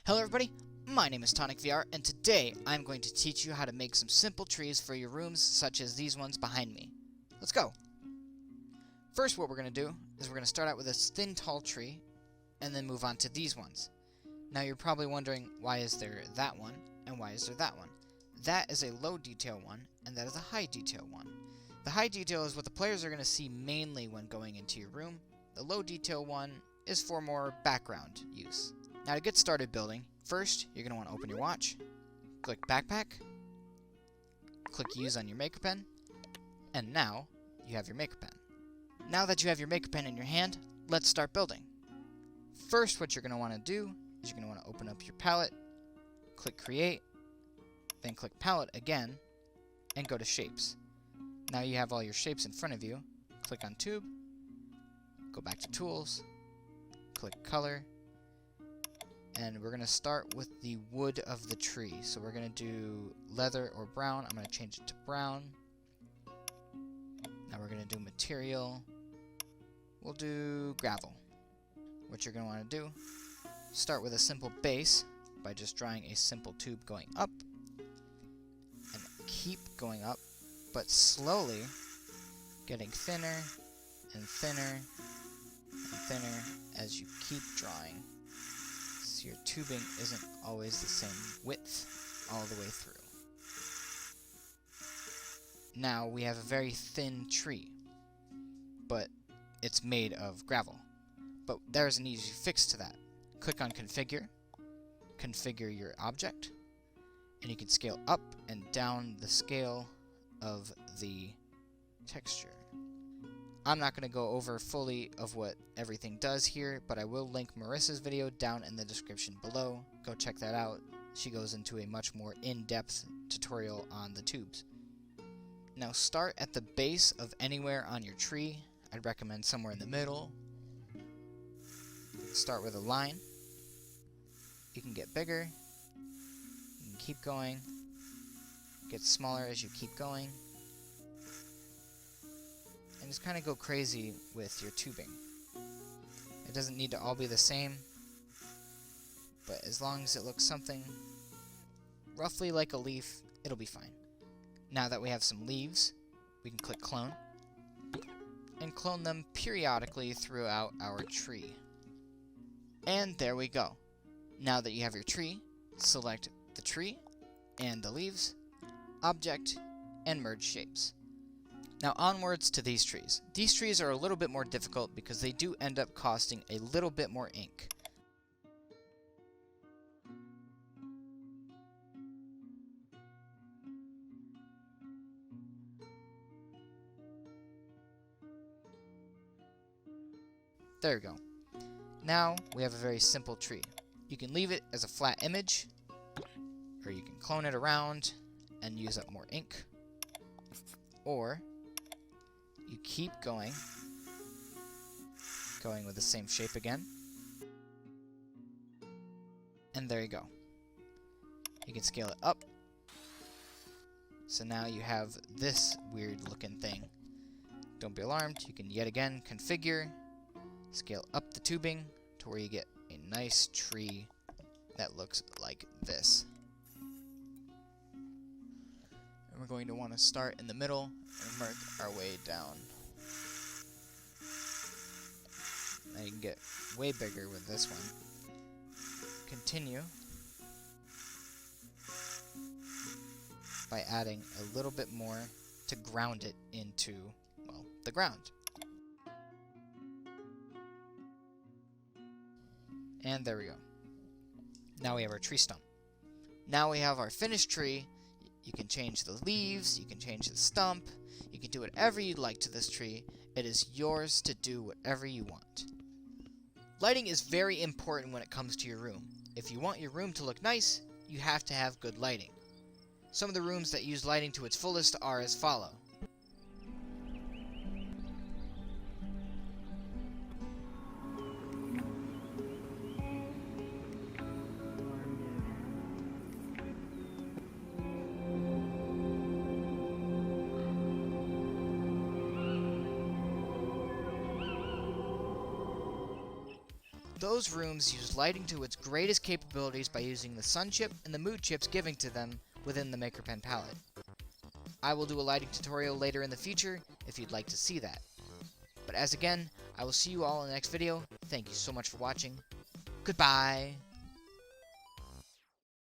Hello everybody, my name is TonicVR, and today I'm going to teach you how to make some simple trees for your rooms, such as these ones behind me. Let's go! First, what we're going to do is we're going to start out with a thin, tall tree, and then move on to these ones. Now you're probably wondering, why is there that one, and why is there that one? That is a low detail one, and that is a high detail one. The high detail is what the players are going to see mainly when going into your room. The low detail one is for more background use. Now to get started building, first you're going to want to open your watch, click backpack, click use on your maker pen, and now you have your maker pen. Now that you have your maker pen in your hand, let's start building. First, what you're going to want to do is you're going to want to open up your palette, click create, then click palette again, and go to shapes. Now you have all your shapes in front of you, click on tube, go back to tools, click color, and we're going to start with the wood of the tree. So we're going to do leather or brown. I'm going to change it to brown. Now we're going to do material. We'll do gravel. What you're going to want to do, start with a simple base by just drawing a simple tube going up. And keep going up, but slowly getting thinner and thinner and thinner as you keep drawing. So your tubing isn't always the same width all the way through. Now we have a very thin tree, but it's made of gravel. But there's an easy fix to that. Click on configure, configure your object, and you can scale up and down the scale of the texture. I'm not going to go over fully of what everything does here, but I will link Marissa's video down in the description below. Go check that out. She goes into a much more in-depth tutorial on the tubes. Now start at the base of anywhere on your tree. I'd recommend somewhere in the middle. Start with a line. You can get bigger. You can keep going. Get smaller as you keep going. And just kind of go crazy with your tubing. It doesn't need to all be the same, but as long as it looks something roughly like a leaf, it'll be fine. Now that we have some leaves, we can click clone, and clone them periodically throughout our tree. And there we go. Now that you have your tree, select the tree and the leaves, object, and merge shapes. Now onwards to these trees. These trees are a little bit more difficult because they do end up costing a little bit more ink. There we go. Now we have a very simple tree. You can leave it as a flat image, or you can clone it around and use up more ink, or you keep going with the same shape again, and there you go. You can scale it up, so now you have this weird looking thing. Don't be alarmed, you can yet again configure, scale up the tubing to where you get a nice tree that looks like this. And we're going to want to start in the middle and work our way down. Now you can get way bigger with this one. Continue by adding a little bit more to ground it into, well, the ground. And there we go. Now we have our tree stump. Now we have our finished tree. You can change the leaves, you can change the stump, you can do whatever you'd like to this tree. It is yours to do whatever you want. Lighting is very important when it comes to your room. If you want your room to look nice, you have to have good lighting. Some of the rooms that use lighting to its fullest are as follow. those rooms use lighting to its greatest capabilities by using the sun chip and the mood chips given to them within the Maker Pen palette. I will do a lighting tutorial later in the future if you'd like to see that. But as again, I will see you all in the next video. Thank you so much for watching. Goodbye!